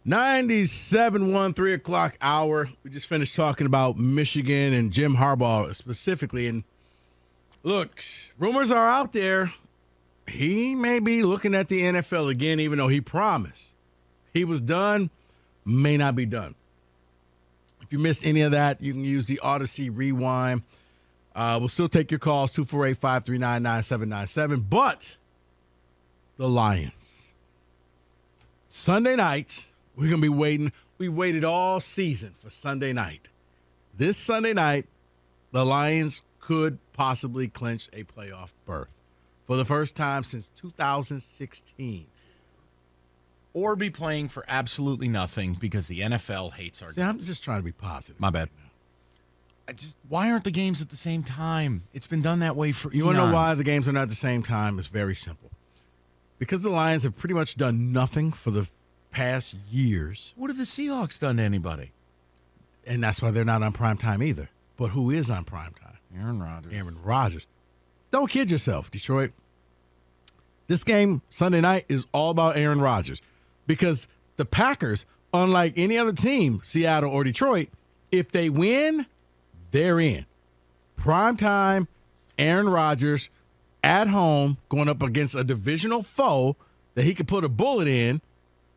97.1, 3 o'clock hour. We just finished talking about Michigan and Jim Harbaugh specifically. And look, rumors are out there. He may be looking at the NFL again, even though he promised he was done, may not be done. If you missed any of that, you can use the Odyssey Rewind. We'll still take your calls, 248-539-9797. But the Lions. Sunday night, we're going to be waiting. We waited all season for Sunday night. This Sunday night, the Lions could possibly clinch a playoff berth for the first time since 2016. Or be playing for absolutely nothing because the NFL hates our See, I'm just trying to be positive. My bad. Why aren't the games at the same time? It's been done that way for eons. You want to know why the games are not at the same time? It's very simple. Because the Lions have pretty much done nothing for the past years. What have the Seahawks done to anybody? And that's why they're not on prime time either. But who is on prime time? Aaron Rodgers. Aaron Rodgers. Don't kid yourself, Detroit. This game, Sunday night, is all about Aaron Rodgers. Because the Packers, unlike any other team, Seattle or Detroit, if they win, they're in. Prime time, Aaron Rodgers at home going up against a divisional foe that he could put a bullet in.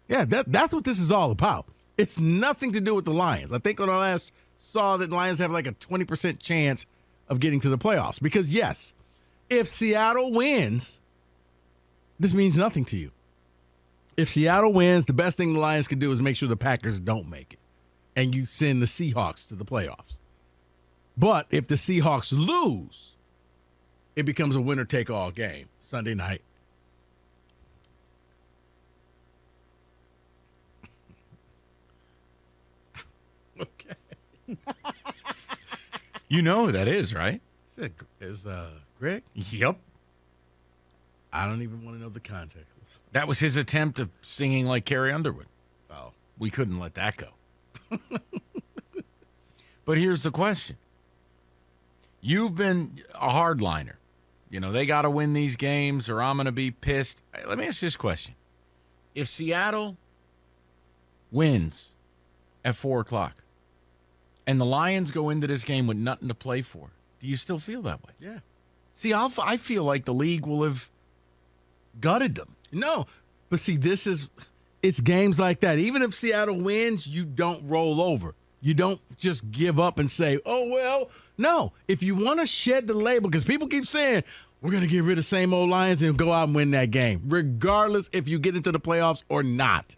Yeah, that's what this is all about. It's nothing to do with the Lions. I think when I last saw that the Lions have like a 20% chance of getting to the playoffs. Because, yes, if Seattle wins, this means nothing to you. If Seattle wins, the best thing the Lions can do is make sure the Packers don't make it. And you send the Seahawks to the playoffs. But if the Seahawks lose, it becomes a winner-take-all game Sunday night. Okay. You know who that is, right? Is Greg? Yep. I don't even want to know the context. That was his attempt of singing like Carrie Underwood. Oh. We couldn't let that go. But here's the question. You've been a hardliner. You know, they got to win these games or I'm going to be pissed. Let me ask you this question. If Seattle wins at 4 o'clock and the Lions go into this game with nothing to play for, do you still feel that way? Yeah. See, I feel like the league will have gutted them. No, but see, it's games like that. Even if Seattle wins, you don't roll over. You don't just give up and say, oh, well, no. If you want to shed the label, because people keep saying, we're going to get rid of same old Lions and go out and win that game, regardless if you get into the playoffs or not.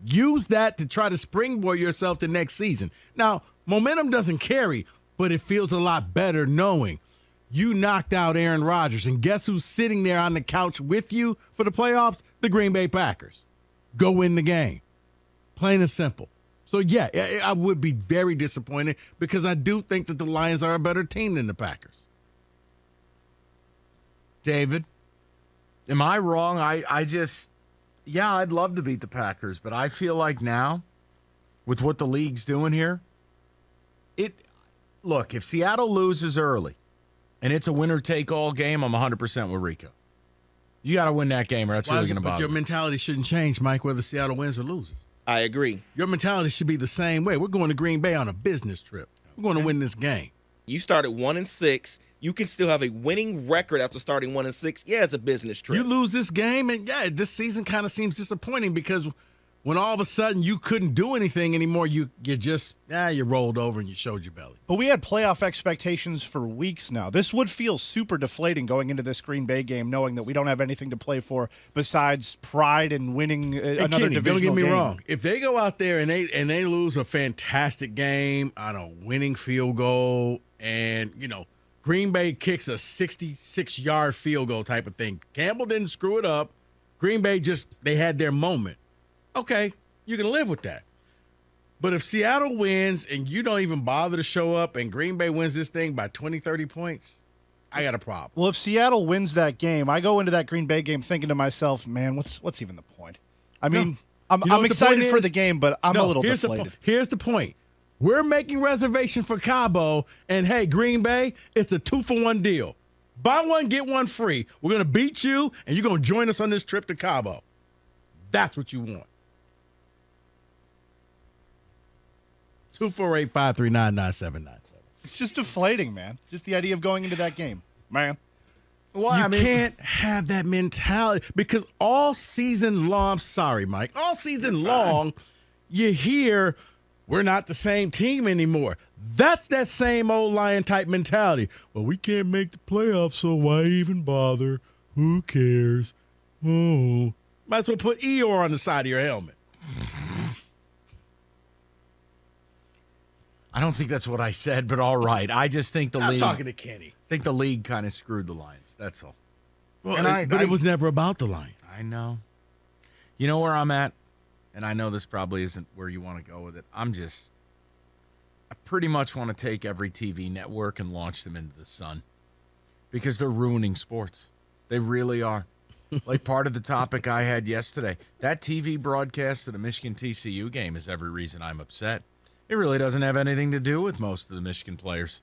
Use that to try to springboard yourself to next season. Now, momentum doesn't carry, but it feels a lot better knowing you knocked out Aaron Rodgers. And guess who's sitting there on the couch with you for the playoffs? The Green Bay Packers. Go win the game. Plain and simple. So, yeah, I would be very disappointed because I do think that the Lions are a better team than the Packers. David, am I wrong? I'd love to beat the Packers, but I feel like now, with what the league's doing here, look, if Seattle loses early and it's a winner-take-all game, I'm 100% with Rico. You got to win that game or that's really going to bother Your mentality shouldn't change, Mike, whether Seattle wins or loses. I agree. Your mentality should be the same way. We're going to Green Bay on a business trip. We're going to win this game. You started 1-6. You can still have a winning record after starting 1-6. Yeah, it's a business trip. You lose this game, and yeah, this season kind of seems disappointing because when all of a sudden you couldn't do anything anymore, you rolled over and you showed your belly. But we had playoff expectations for weeks now. This would feel super deflating going into this Green Bay game, knowing that we don't have anything to play for besides pride and winning another divisional game. Don't get me wrong. If they go out there and they lose a fantastic game on a winning field goal, and Green Bay kicks a 66-yard field goal type of thing, Campbell didn't screw it up. Green Bay they had their moment. Okay, you can live with that. But if Seattle wins and you don't even bother to show up and Green Bay wins this thing by 20, 30 points, I got a problem. Well, if Seattle wins that game, I go into that Green Bay game thinking to myself, man, what's even the point? I mean, I'm excited for the game, but I'm a little deflated. Here's the point. We're making reservation for Cabo, and hey, Green Bay, it's a 2-for-1 deal. Buy one, get one free. We're going to beat you, and you're going to join us on this trip to Cabo. That's what you want. 248-539-9797. It's just deflating, man. Just the idea of going into that game, man. Well, you can't have that mentality because all season long, I'm sorry, Mike, all season long, you hear we're not the same team anymore. That's that same old lion type mentality. Well, we can't make the playoffs, so why even bother? Who cares? Oh, might as well put Eeyore on the side of your helmet. I don't think that's what I said, but all right. I just think the I'm league. talking to Kenny. think the league kind of screwed the Lions. That's all. Well, but it was never about the Lions. I know. You know where I'm at? And I know this probably isn't where you want to go with it. I pretty much want to take every TV network and launch them into the sun because they're ruining sports. They really are. Like part of the topic I had yesterday, that TV broadcast of the Michigan TCU game is every reason I'm upset. It really doesn't have anything to do with most of the Michigan players.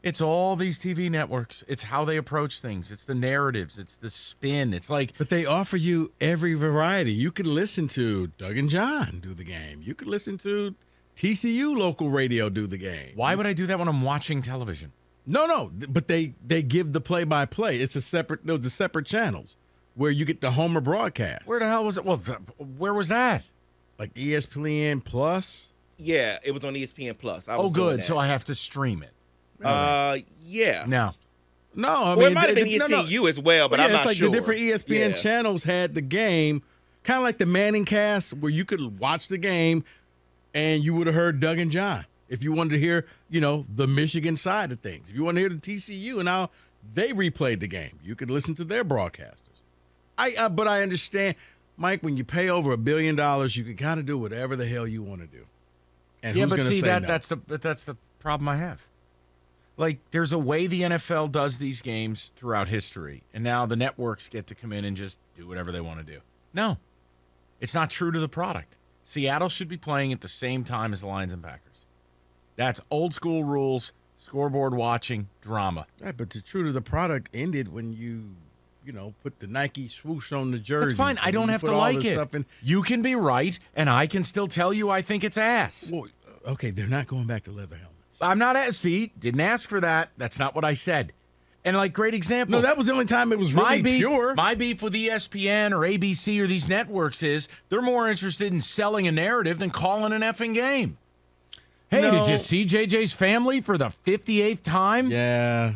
It's all these TV networks. It's how they approach things. It's the narratives. It's the spin. It's like... But they offer you every variety. You could listen to Doug and John do the game. You could listen to TCU local radio do the game. Why would I do that when I'm watching television? No. But they give the play-by-play. It's those are separate channels where you get the Homer broadcast. Where the hell was it? Well, where was that? Like ESPN Plus? Yeah, it was on ESPN Plus. Oh, good. So I have to stream it. Yeah. No. I Or mean, it might have been ESPNU as well, but I'm it's not like sure. the different ESPN channels had the game, kind of like the Manning cast, where you could watch the game and you would have heard Doug and John if you wanted to hear, the Michigan side of things. If you want to hear the TCU and how they replayed the game, you could listen to their broadcasters. But I understand, Mike, when you pay over $1 billion, you can kind of do whatever the hell you want to do. And yeah, who's but gonna see say that no? that's the problem I have. Like, there's a way the NFL does these games throughout history, and now the networks get to come in and just do whatever they want to do. No, it's not true to the product. Seattle should be playing at the same time as the Lions and Packers. That's old school rules, scoreboard watching, drama. Right, but the true to the product ended when you put the Nike swoosh on the jersey. That's fine. I don't have to like it. You can be right, and I can still tell you I think it's ass. Well, okay, they're not going back to leather helmets. I'm not didn't ask for that. That's not what I said. And great example. No, that was the only time it was really pure. My beef with ESPN or ABC or these networks is they're more interested in selling a narrative than calling an effing game. Hey, did you see JJ's family for the 58th time? Yeah.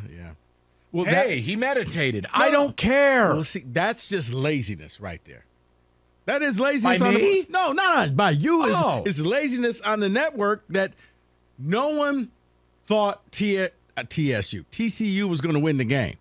Well, he meditated. I don't care. Well, see, that's just laziness right there. That is laziness. By me? No, not by you. Oh. It's laziness on the network that no one thought TCU was going to win the game.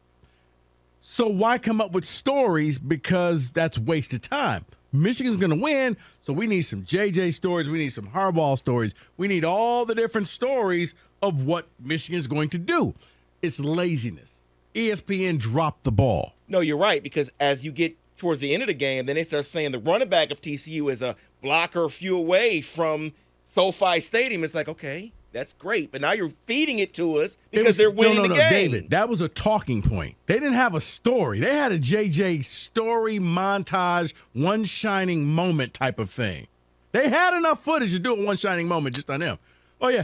So why come up with stories? Because that's wasted time. Michigan's going to win, so we need some JJ stories. We need some Harbaugh stories. We need all the different stories of what Michigan's going to do. It's laziness. ESPN dropped the ball. No, you're right, because as you get towards the end of the game, then they start saying the running back of TCU is a block or a few away from SoFi Stadium. It's like, okay, that's great, but now you're feeding it to us because they're winning the game. David, that was a talking point. They didn't have a story. They had a JJ story montage, one shining moment type of thing. They had enough footage to do a one shining moment just on him. Oh yeah,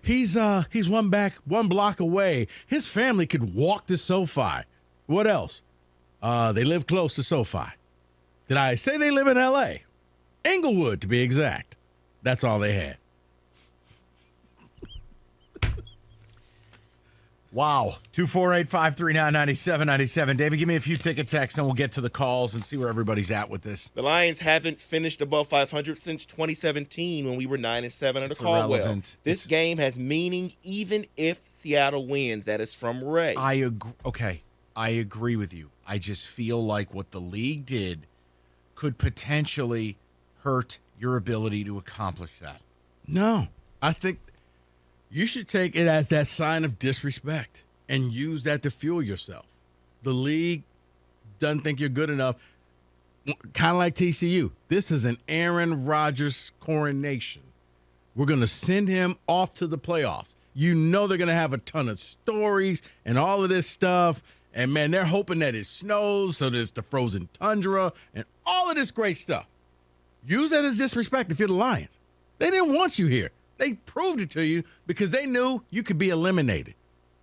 he's one block away. His family could walk to SoFi. What else? They live close to SoFi. Did I say they live in L.A.? Inglewood, to be exact. That's all they had. Wow. 248-539-9797. David, give me a few ticket texts, and we'll get to the calls and see where everybody's at with this. The Lions haven't finished above 500 since 2017 when we were 9-7 under Caldwell. Irrelevant. This game has meaning even if Seattle wins. That is from Ray. I agree. Okay, I agree with you. I just feel like what the league did could potentially hurt your ability to accomplish that. No, I think you should take it as that sign of disrespect and use that to fuel yourself. The league doesn't think you're good enough. Kind of like TCU. This is an Aaron Rodgers coronation. We're going to send him off to the playoffs. You know they're going to have a ton of stories and all of this stuff. And, man, they're hoping that it snows so there's the frozen tundra and all of this great stuff. Use that as disrespect if you're the Lions. They didn't want you here. They proved it to you because they knew you could be eliminated.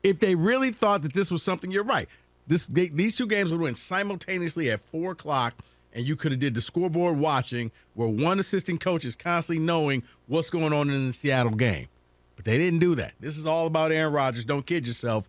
If they really thought that this was something, you're right. These two games would went simultaneously at 4 o'clock, and you could have did the scoreboard watching where one assistant coach is constantly knowing what's going on in the Seattle game. But they didn't do that. This is all about Aaron Rodgers. Don't kid yourself.